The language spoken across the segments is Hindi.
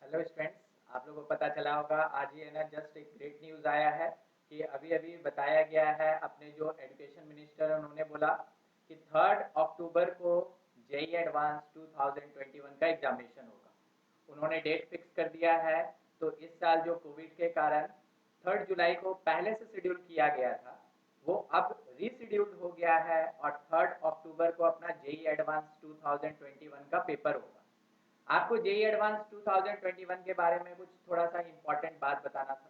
हेलो स्टूडेंट्स, आप लोगों को पता चला होगा आज ही है ना जस्ट एक ग्रेट न्यूज़ आया है कि अभी अभी बताया गया है अपने जो एजुकेशन मिनिस्टर हैं उन्होंने बोला कि 3 अक्टूबर को जेई एडवांस 2021 का एग्जामिनेशन होगा। उन्होंने डेट फिक्स कर दिया है। तो इस साल जो कोविड के कारण 3 जुलाई को पहले से शेड्यूल किया गया था वो अब रीशेड्यूल्ड हो गया है और 3 अक्टूबर को अपना जेई एडवांस 2021 का पेपर होगा। आपको जेई एडवांस 2021 के बारे में कुछ थोड़ा सा इम्पोर्टेंट बात बताना था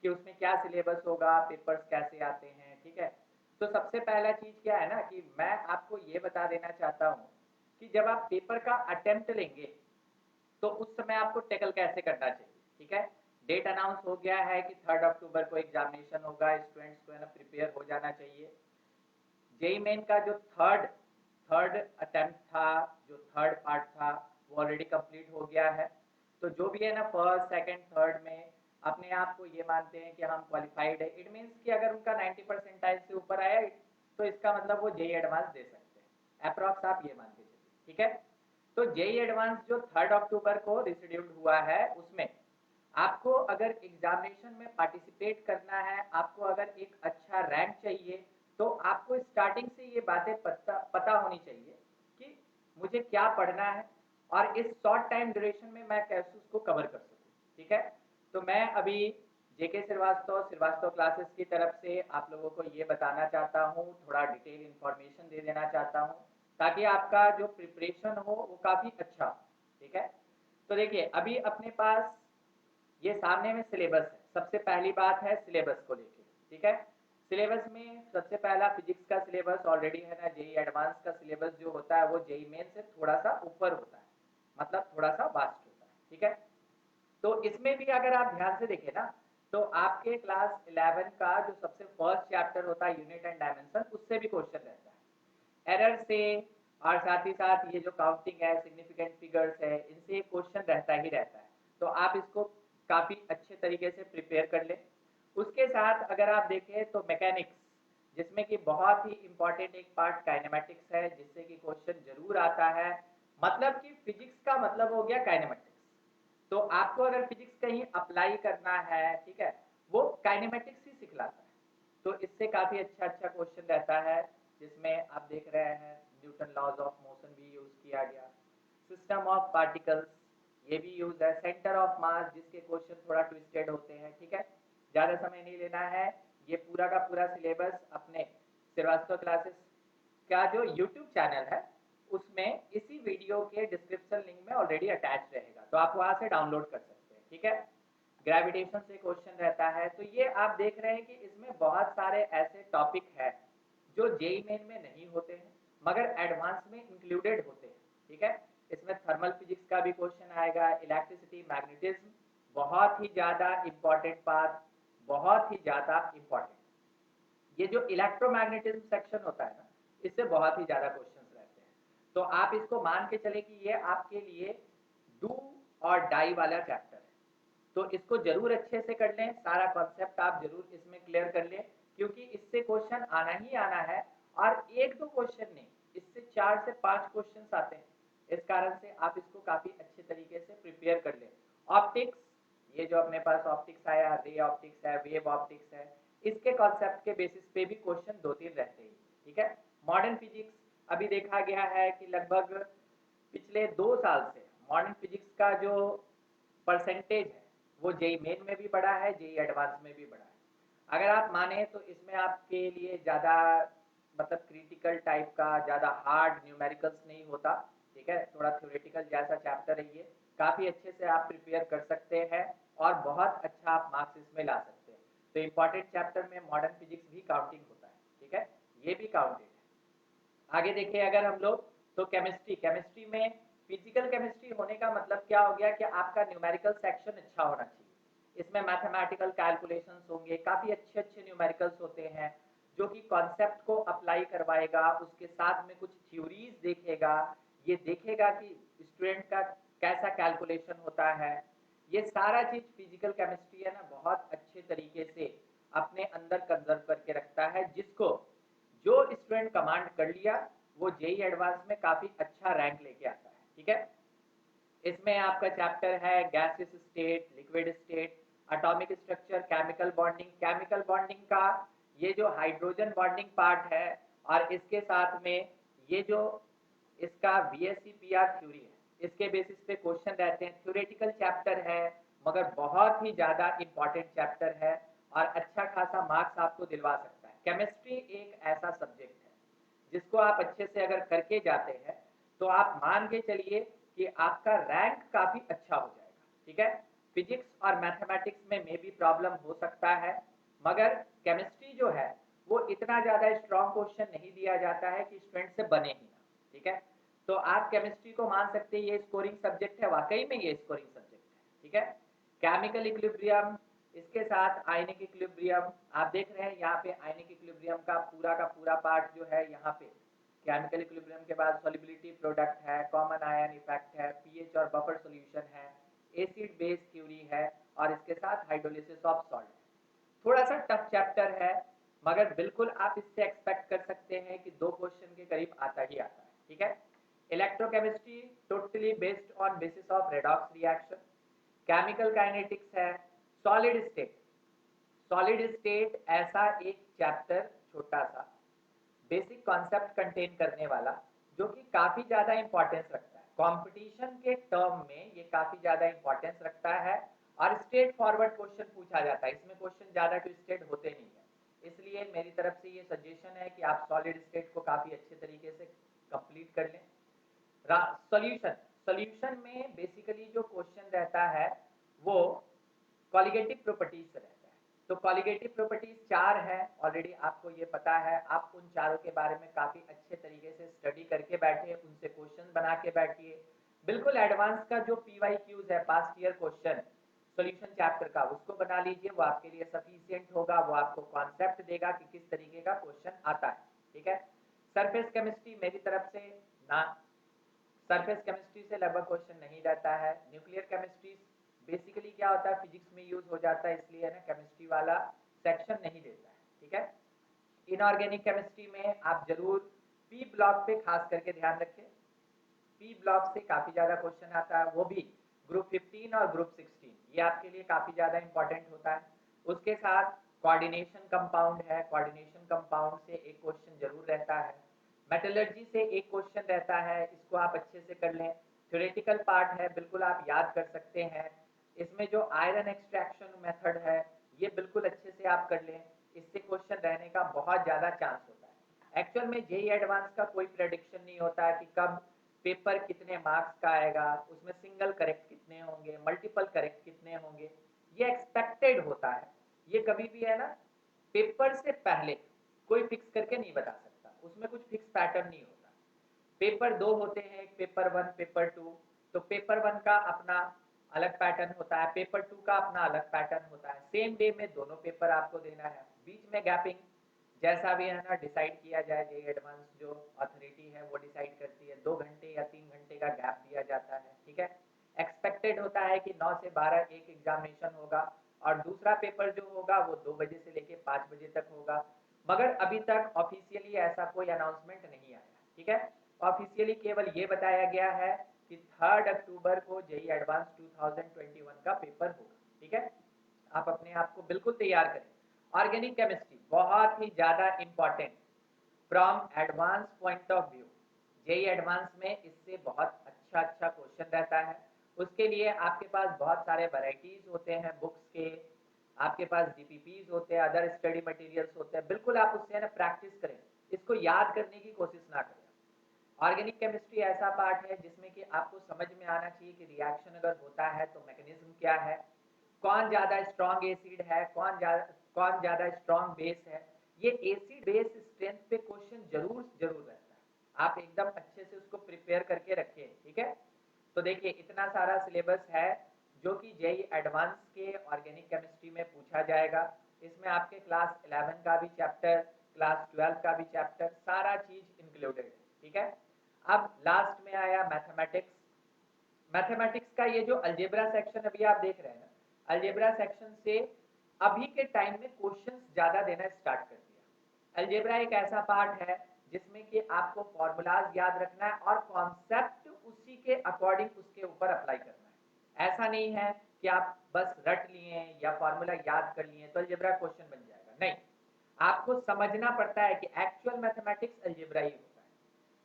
कि उसमें क्या सिलेबस होगा, पेपर्स कैसे आते हैं, ठीक है। तो सबसे पहला चीज क्या है ना कि मैं आपको ये बता देना चाहता हूँ कि जब आप पेपर का अटेम्प्ट लेंगे तो उस समय आपको टैकल कैसे करना चाहिए, ठीक है। डेट अनाउंस हो गया है कि 3 अक्टूबर को एग्जामिनेशन होगा, स्टूडेंट्स को है ना प्रिपेयर हो जाना चाहिए। जेई मेन का जो थर्ड थर्ड अटेम्प्ट था, जो थर्ड पार्ट था वो ऑलरेडी कंप्लीट हो गया है। तो जो भी है ना फर्स्ट सेकंड थर्ड में अपने आप को ये मानते हैं कि हम क्वालिफाइड है, इट मीन्स कि अगर उनका 90% से ऊपर आया तो इसका मतलब वो जेई एडवांस दे सकते हैं, अप्रॉक्स आप ये मान के चलिए, ठीक है। तो जेई एडवांस जो 3 अक्टूबर को रिशेड्यूल्ड हुआ है उसमें आपको अगर एग्जामिनेशन में पार्टिसिपेट करना है, आपको अगर एक अच्छा रैंक चाहिए तो आपको स्टार्टिंग से ये बातें पता होनी चाहिए कि मुझे क्या पढ़ना है और इस शॉर्ट टाइम ड्यूरेशन में मैं कैसे उसको कवर कर सकूं, ठीक है। तो मैं अभी जेके श्रीवास्तव श्रीवास्तव क्लासेस की तरफ से आप लोगों को ये बताना चाहता हूँ, थोड़ा डिटेल इंफॉर्मेशन दे देना चाहता हूँ ताकि आपका जो प्रिपरेशन हो वो काफ़ी अच्छा हो, ठीक है। तो देखिए अभी अपने पास ये सामने में सिलेबस है। सबसे पहली बात है सिलेबस को लेके, ठीक है। सिलेबस में सबसे पहला फिजिक्स का सिलेबस ऑलरेडी है ना, जेई एडवांस का सिलेबस जो होता है वो जेई मेन से थोड़ा सा ऊपर होता है, मतलब थोड़ा सा वास्ट होता है, ठीक है। तो इसमें भी अगर आप ध्यान से देखें ना तो आपके क्लास 11 का जो सबसे फर्स्ट चैप्टर होता है यूनिट एंड डायमेंशन, उससे भी क्वेश्चन रहता है एरर से। और साथ ही साथ ये जो काउंटिंग है, सिग्निफिकेंट फिगर्स है, इनसे क्वेश्चन रहता ही रहता है। तो आप इसको काफ़ी अच्छे तरीके से प्रिपेयर कर लें। उसके साथ अगर आप देखें तो मैकेनिक्स, जिसमें कि बहुत ही इंपॉर्टेंट एक पार्ट काइनेमेटिक्स है जिससे कि क्वेश्चन जरूर आता है। मतलब कि फिजिक्स का मतलब हो गया काइनेमेटिक्स। तो आपको अगर फिजिक्स कहीं अप्लाई करना है, ठीक है, वो काइनेमेटिक्स ही सिखलाता है। तो इससे काफ़ी अच्छा अच्छा क्वेश्चन रहता है जिसमें आप देख रहे हैं न्यूटन लॉज ऑफ मोशन भी यूज़ किया गया, सिस्टम ऑफ पार्टिकल्स ये भी यूज है, सेंटर ऑफ मास जिसके क्वेश्चन थोड़ा ट्विस्टेड होते हैं, ठीक है। ज़्यादा समय नहीं लेना है, ये पूरा का पूरा सिलेबस अपने श्रीवास्तव क्लासेस का जो यूट्यूब चैनल है उसमें इसी वीडियो के डिस्क्रिप्शन लिंक में ऑलरेडी अटैच रहेगा, तो आप वहाँ से डाउनलोड कर सकते हैं, ठीक है। ग्रेविटेशन से क्वेश्चन रहता है। तो ये आप देख रहे हैं कि इसमें बहुत सारे ऐसे टॉपिक है जो जेई मेन में नहीं होते हैं मगर एडवांस में इंक्लूडेड होते हैं, ठीक है। इसमें थर्मल फिजिक्स का भी क्वेश्चन आएगा, इलेक्ट्रिसिटी, मैग्नेटिज्म, बहुत ही ज़्यादा इंपॉर्टेंट पार्ट, बहुत ही ज़्यादा इंपॉर्टेंट। ये जो इलेक्ट्रोमैग्नेटिज्म सेक्शन होता है ना, इससे बहुत ही ज़्यादा क्वेश्चंस रहते हैं। तो आप इसको मान के चले कि ये आपके लिए डू और डाई वाला चैप्टर है। तो इसको जरूर अच्छे से कर लें, सारा कॉन्सेप्ट आप जरूर इसमें क्लियर कर लें क्योंकि इससे क्वेश्चन आना ही आना है। और एक दो क्वेश्चन नहीं, इससे 4 से 5 क्वेश्चन आते हैं। इस कारण से आप इसको काफ़ी अच्छे तरीके से प्रिपेयर कर लें। ऑप्टिक्स, ये जो अपने पास ऑप्टिक्स आया, रे ऑप्टिक्स है, वेव ऑप्टिक्स है, इसके कॉन्सेप्ट के बेसिस पे भी क्वेश्चन 2-3 रहते ही, ठीक है। मॉडर्न फिजिक्स अभी देखा गया है कि लगभग पिछले 2 साल से मॉडर्न फिजिक्स का जो परसेंटेज है वो जेई मेन में भी बढ़ा है, जेई एडवांस में भी बढ़ा है। अगर आप माने तो इसमें आपके लिए ज़्यादा मतलब क्रिटिकल टाइप का, ज़्यादा हार्ड न्यूमेरिकल्स नहीं होता, ठीक है। थोड़ा थ्योरेटिकल जैसा चैप्टर है ये, काफ़ी अच्छे से आप प्रिपेयर कर सकते हैं और बहुत अच्छा आप मार्क्स इसमें ला सकते हैं। तो इम्पॉर्टेंट चैप्टर में मॉडर्न फिजिक्स भी काउंटिंग होता है, ठीक है, ये भी काउंटेड है। आगे देखिए अगर हम लोग तो केमिस्ट्री, केमिस्ट्री में फिजिकल केमिस्ट्री होने का मतलब क्या हो गया कि आपका न्यूमेरिकल सेक्शन अच्छा होना चाहिए। इसमें मैथमेटिकल कैलकुलेशंस होंगे, काफ़ी अच्छे अच्छे न्यूमेरिकल्स होते हैं जो कि कॉन्सेप्ट को अप्लाई करवाएगा, उसके साथ में कुछ थ्योरीज देखेगा, ये देखेगा कि स्टूडेंट का कैसा कैलकुलेशन होता है। ये सारा चीज़ फिजिकल केमिस्ट्री है ना बहुत अच्छे तरीके से अपने अंदर कंजर्व करके रखता है, जिसको जो स्टूडेंट कमांड कर लिया वो जेई एडवांस में काफी अच्छा रैंक लेके आता है, ठीक है। इसमें आपका चैप्टर है gaseous state, liquid state, atomic structure, chemical bonding. Chemical bonding का ये जो हाइड्रोजन बॉन्डिंग पार्ट है और इसके साथ में ये जो इसका VSEPR थ्योरी है, इसके बेसिस पे क्वेश्चन रहते हैं। थ्योरेटिकल चैप्टर है मगर बहुत ही ज्यादा इंपॉर्टेंट चैप्टर है और अच्छा खासा मार्क्स आपको दिलवा सकता है। केमिस्ट्री एक ऐसा सब्जेक्ट है जिसको आप अच्छे से अगर करके जाते हैं तो आप मान के चलिए कि आपका रैंक काफी अच्छा हो जाएगा। ठीक है, फिजिक्स और मैथमेटिक्स में मे भी प्रॉब्लम हो सकता है मगर केमिस्ट्री जो है वो इतना ज्यादा स्ट्रॉन्ग क्वेश्चन नहीं दिया जाता है कि स्टूडेंट से बने ही ना। ठीक है, तो आप केमिस्ट्री को मान सकते हैं ये स्कोरिंग सब्जेक्ट है, वाकई में ये स्कोरिंग सब्जेक्ट है। ठीक है, केमिकल इक्विलिब्रियम, इसके साथ आयनिक इक्विलिब्रियम, आप देख रहे हैं यहाँ पे आयनिक इक्विलिब्रियम का पूरा पार्ट जो है यहाँ पे केमिकल इक्विलिब्रियम के बाद सॉल्युबिलिटी प्रोडक्ट है, कॉमन आयन इफेक्ट है, पीएच और बफर सॉल्यूशन है, एसिड बेस थ्योरी है और इसके साथ हाइड्रोलिसिस ऑफ सॉल्ट है। थोड़ा सा टफ चैप्टर है मगर बिल्कुल आप इससे एक्सपेक्ट कर सकते हैं कि 2 क्वेश्चन के करीब आता ही आता है। ठीक है, electrochemistry totally based on basis of redox reaction. Chemical kinetics है। सॉलिड स्टेट, सॉलिड स्टेट ऐसा एक चैप्टर छोटा सा बेसिक कॉन्सेप्ट कंटेन करने वाला जो कि काफी ज्यादा इंपॉर्टेंस रखता है कंपटीशन के टर्म में, ये काफी ज्यादा इंपॉर्टेंस रखता है और स्ट्रेट फॉरवर्ड क्वेश्चन पूछा जाता है। इसमें क्वेश्चन ज्यादा ट्विस्टेड होते नहीं है, इसलिए मेरी तरफ से ये सजेशन है कि आप सॉलिड स्टेट को काफी अच्छे तरीके से कंप्लीट कर लें। सॉल्यूशन, सॉल्यूशन में बेसिकली जो क्वेश्चन रहता है वो कॉलिगेटिव प्रॉपर्टीज से रहता है। तो कॉलिगेटिव प्रॉपर्टीज 4 है, ऑलरेडी आपको ये पता है, आप उन चारों के बारे में काफी अच्छे तरीके से स्टडी करके बैठे, उनसे क्वेश्चन बना के बैठिए। बिल्कुल एडवांस का जो PYQs है, past year question solution chapter का, उसको बना लीजिए, वो आपके लिए सफिशिएंट होगा, वो आपको कॉन्सेप्ट देगा कि किस तरीके का क्वेश्चन आता है। ठीक है, सरफेस केमिस्ट्री मेरी तरफ से ना, सरफेस केमिस्ट्री से लगभग क्वेश्चन नहीं रहता है। न्यूक्लियर केमिस्ट्री बेसिकली क्या होता है, फिजिक्स में यूज हो जाता है, इसलिए ना केमिस्ट्री वाला सेक्शन नहीं देता है। ठीक है, इनऑर्गेनिक केमिस्ट्री में आप जरूर पी ब्लॉक पे खास करके ध्यान रखें, पी ब्लॉक से काफी ज्यादा क्वेश्चन आता है, वो भी ग्रुप 15 और ग्रुप 16, ये आपके लिए काफी ज्यादा इंपॉर्टेंट होता है। उसके साथ कोऑर्डिनेशन कंपाउंड है, कोऑर्डिनेशन कंपाउंड से एक क्वेश्चन जरूर रहता है। मेटलर्जी से एक क्वेश्चन रहता है, इसको आप अच्छे से कर लें। थ्योरेटिकल पार्ट है, बिल्कुल आप याद कर सकते हैं। इसमें जो आयरन एक्सट्रैक्शन मेथड है ये बिल्कुल अच्छे से आप कर लें, इससे क्वेश्चन रहने का बहुत ज्यादा चांस होता है। एक्चुअल में जेईई एडवांस का कोई प्रेडिक्शन नहीं होता है कि कब पेपर कितने मार्क्स का आएगा, उसमें सिंगल करेक्ट कितने होंगे, मल्टीपल करेक्ट कितने होंगे, ये एक्सपेक्टेड होता है। ये कभी भी है ना पेपर से पहले कोई फिक्स करके नहीं बता सकता, उसमें कुछ फिक्स पैटर्न नहीं होता। पेपर 2 होते हैं, एक पेपर 1 पेपर 2, तो पेपर 1 का अपना अलग पैटर्न होता है, पेपर 2 का अपना अलग पैटर्न होता है। सेम डे में दोनों पेपर आपको देना है, बीच में गैपिंग जैसा भी है ना डिसाइड किया जाए, जेईई एडवांस जो अथॉरिटी है वो डिसाइड करती है, 2 घंटे या 3 घंटे का गैप दिया जाता है। ठीक है, एक्सपेक्टेड होता है कि 9 से 12 एक एग्जामिनेशन होगा और दूसरा पेपर जो होगा वो 2 बजे से लेके 5 बजे तक होगा, मगर अभी तक ऑफिशियली ऐसा कोई अनाउंसमेंट नहीं आया। ठीक है, ऑफिशियली केवल ये बताया गया है कि 3 अक्टूबर को जेईई एडवांस 2021 का पेपर होगा। ठीक है, आप अपने आप को बिल्कुल तैयार करें। ऑर्गेनिक केमिस्ट्री बहुत ही ज्यादा important from advance point of view, JEE advance में इससे बहुत अच्छा अच्छा क्वेश्चन रहता है। उसके लिए आपके पास बहुत सारे वैरायटीज होते हैं बुक्स के, आपके पास DPPs होते हैं, अदर स्टडी मटेरियल्स होते हैं, बिल्कुल आप उससे ना प्रैक्टिस करें, इसको याद करने की कोशिश ना करें। ऑर्गेनिक केमिस्ट्री ऐसा पार्ट है जिसमें कि आपको समझ में आना चाहिए कि रिएक्शन अगर होता है तो मैकेनिज्म क्या है, कौन ज्यादा स्ट्रॉन्ग एसिड है, कौन ज्यादा स्ट्रॉन्ग बेस है। ये एसिड बेस स्ट्रेंथ पे क्वेश्चन जरूर जरूर रहता है, आप एकदम अच्छे से उसको प्रिपेयर करके रखिए। ठीक है, तो देखिए इतना सारा सिलेबस है जो कि जेईई एडवांस के ऑर्गेनिक केमिस्ट्री में पूछा जाएगा। इसमें आपके क्लास 11 का भी चैप्टर, क्लास 12 का भी चैप्टर, सारा चीज इंक्लूडेड है। ठीक है, अब लास्ट में आया मैथमेटिक्स। मैथमेटिक्स का ये जो अलजेब्रा सेक्शन अभी आप देख रहे हैं ना, अलजेब्रा सेक्शन से अभी के टाइम में क्वेश्चंस ज्यादा देना स्टार्ट कर दिया। अलजेब्रा एक ऐसा पार्ट है जिसमें कि आपको फॉर्मूलाज याद रखना है और कॉन्सेप्ट उसी के अकॉर्डिंग उसके ऊपर अप्लाई करना है। ऐसा नहीं है कि आप बस रट लिए या फॉर्मूला याद कर लिए तो अलजेब्रा क्वेश्चन बन जाएगा, नहीं, आपको समझना पड़ता है कि एक्चुअल मैथमेटिक्स अलजेब्रा ही होता है।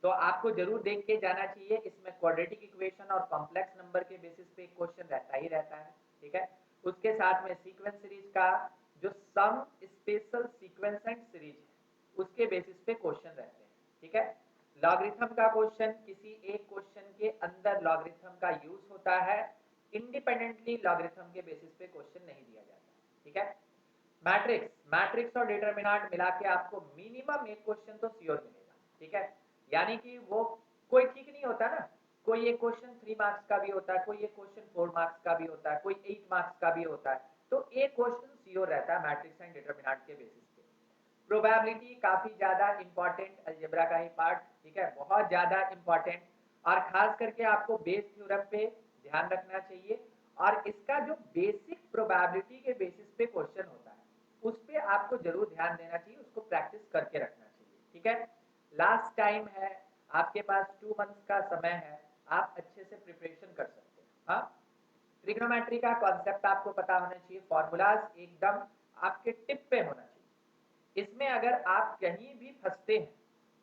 तो आपको जरूर देख के जाना चाहिए, इसमें क्वाड्रेटिक इक्वेशन और कॉम्प्लेक्स नंबर के बेसिस पे क्वेश्चन रहता ही रहता है, ठीक है। उसके साथ में सीक्वेंस सीरीज का जो some special sequence and series है उसके बेसिस पे क्वेश्चन रहते हैं, ठीक है। लॉगरिथम का क्वेश्चन, किसी एक क्वेश्चन के अंदर लॉगरिथम का यूज होता है, इंडिपेंडेंटली लॉगरिथम के बेसिस पे क्वेश्चन नहीं दिया जाता, ठीक है। मैट्रिक्स और डिटरमिनेंट मिला के आपको मिनिमम एक क्वेश्चन तो श्योर मिलेगा, ठीक है। यानी कि वो कोई ठीक नहीं होता ना, कोई एक क्वेश्चन 3 मार्क्स का भी होता है, कोई एक क्वेश्चन 4 मार्क्स का भी होता है, कोई 8 मार्क्स का भी होता है, तो एक क्वेश्चन श्योर रहता है मैट्रिक्स एंड डिटरमिनेंट के बेसिस पे। प्रोबेबिलिटी काफी ज्यादा इंपॉर्टेंट अलजेब्रा का ही पार्ट, ठीक है, बहुत ज्यादा इंपॉर्टेंट, और खास करके आपको बेस थ्योरम पे ध्यान रखना चाहिए, और इसका जो बेसिक प्रोबेबिलिटी के बेसिस पे क्वेश्चन होता है उस पे आपको जरूर ध्यान देना चाहिए, उसको प्रैक्टिस करके रखना चाहिए, ठीक है। लास्ट टाइम है, आपके पास 2 मंथ्स का समय है, आप अच्छे से प्रिपरेशन कर सकते हैं। हाँ, ट्रिग्नोमेट्री का कॉन्सेप्ट आपको पता होना चाहिए, फॉर्मूलाज एकदम आपके टिप पे होना चाहिए। इसमें अगर आप कहीं भी फंसते हैं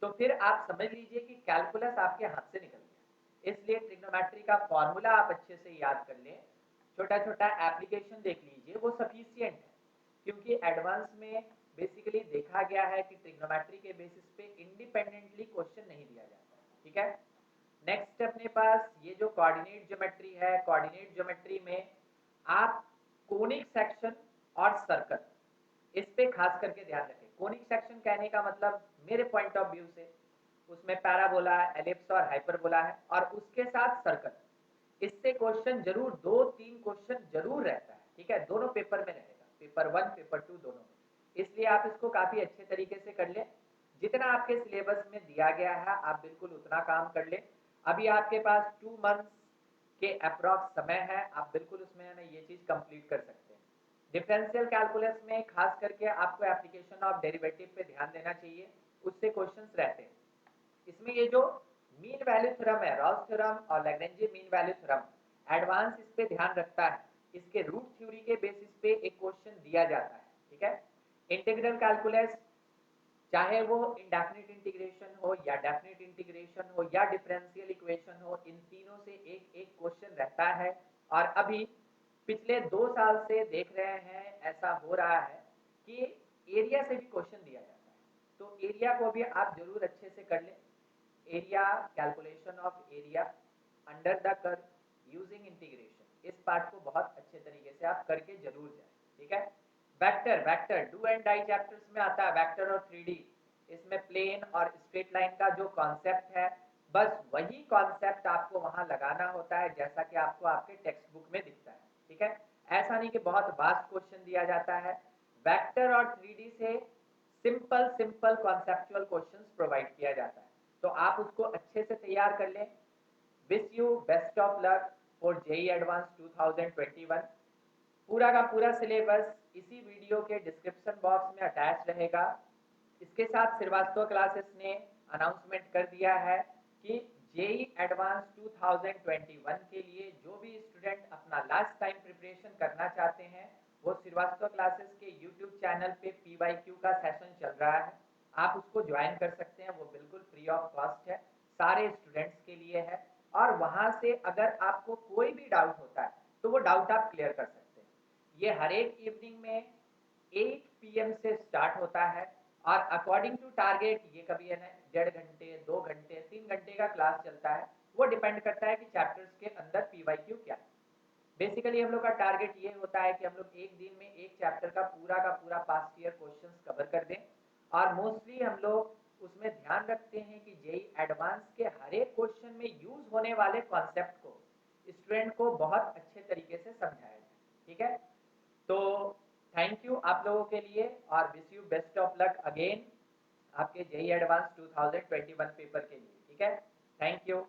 तो फिर आप समझ लीजिए कि कैलकुलस आपके हाथ से निकल गया। इसलिए ट्रिग्नोमेट्री का फॉर्मूला आप अच्छे से याद कर लें, छोटा छोटा एप्लीकेशन देख लीजिए, वो सफिशियंट है, क्योंकि एडवांस में बेसिकली देखा गया है कि ट्रिग्नोमेट्री के बेसिस पे इंडिपेंडेंटली क्वेश्चन नहीं दिया जाता है, ठीक है। नेक्स्ट अपने पास ये जो कोऑर्डिनेट ज्योमेट्री है, कोऑर्डिनेट ज्योमेट्री में आप कोनिक सेक्शन और सर्कल, इस पे खास करके ध्यान रखें। कोनिक सेक्शन कहने का मतलब मेरे पॉइंट ऑफ व्यू से उसमें पैराबोला, एलिप्स और हाइपरबोला है, और उसके साथ सर्कल, इससे क्वेश्चन जरूर 2-3 क्वेश्चन जरूर रहता है, ठीक है, दोनों पेपर में रहेगा, पेपर 1 पेपर 2 दोनों में। इसलिए आप इसको काफी अच्छे तरीके से कर ले, जितना आपके सिलेबस में दिया गया है आप बिल्कुल उतना काम कर ले। अभी आपके पास 2 मंथ्स के अप्रॉक्स समय है, आप बिल्कुल उसमें ना ये चीज कंप्लीट कर सकते हैं। डिफरेंशियल कैलकुलस में खास करके आपको एप्लीकेशन ऑफ डेरिवेटिव पे ध्यान देना चाहिए, उससे क्वेश्चंस रहते हैं। इसमें ये जो मीन वैल्यू थ्योरम है, रॉस थ्योरम और Lagrange mean value theorem, advance इस पे ध्यान रखता है, इसके रूट थ्योरी के बेसिस पे एक क्वेश्चन दिया जाता है, ठीक है। इंटीग्रल कैलकुलस, चाहे वो इंडेफिनिट इंटीग्रेशन हो या डेफिनिट इंटीग्रेशन हो या डिफरेंशियल इक्वेशन हो, इन तीनों से एक एक क्वेश्चन रहता है। और अभी पिछले 2 साल से देख रहे हैं ऐसा हो रहा है कि एरिया से भी क्वेश्चन दिया जाता है, तो एरिया को भी आप जरूर अच्छे से कर लें। Area, calculation of area under the curve using integration, इस पार्ट को बहुत अच्छे तरीके से आप करके जरूर जाए, ठीक है। वेक्टर डू एंड डाई चैप्टर्स में आता है, वेक्टर और 3D, इसमें प्लेन और स्ट्रेट लाइन का जो कॉन्सेप्ट है बस वही कॉन्सेप्ट आपको वहां लगाना होता है जैसा कि आपको आपके टेक्स्ट बुक में दिखता है, ठीक है। ऐसा नहीं कि बहुत वास्ट क्वेश्चन दिया जाता है, वेक्टर और 3D से simple simple conceptual questions provide किया जाता है, तो आप उसको अच्छे से तैयार कर लें। Wish you best of luck for JEE advance 2021। पूरा का पूरा सिलेबस इसी वीडियो के डिस्क्रिप्शन बॉक्स में अटैच रहेगा। इसके साथ श्रीवास्तव क्लासेस ने अनाउंसमेंट कर दिया है कि जेई एडवांस 2021 के लिए जो भी स्टूडेंट अपना लास्ट टाइम प्रिपरेशन करना चाहते हैं वो श्रीवास्तव क्लासेस के यूट्यूब चैनल पे PYQ का सेशन चल रहा है, आप उसको ज्वाइन कर सकते हैं, वो बिल्कुल फ्री ऑफ कॉस्ट है, सारे स्टूडेंट्स के लिए है। और वहां से अगर आपको कोई भी डाउट होता है तो वो डाउट आप क्लियर कर सकते हैं। ये हर एक इवनिंग में 8 PM से स्टार्ट होता है, और अकॉर्डिंग टू टारगेट ये कभी है ना 1.5 घंटे, 2 घंटे, 3 घंटे का क्लास चलता है, वो डिपेंड करता है कि चैप्टर्स के अंदर PYQ क्या है। बेसिकली हम लोग का टारगेट ये होता है कि हम लोग एक दिन में एक चैप्टर का पूरा पास्ट ईयर क्वेश्चंस कवर कर दें, और मोस्टली हम लोग उसमें ध्यान रखते हैं कि जेई एडवांस के हर एक क्वेश्चन में यूज होने वाले कॉन्सेप्ट को स्टूडेंट को बहुत अच्छे तरीके से समझाया जाए, ठीक है। तो थैंक यू आप लोगों के लिए, और wish you best of luck again आपके जेई एडवांस 2021 पेपर के लिए, ठीक है। Thank you.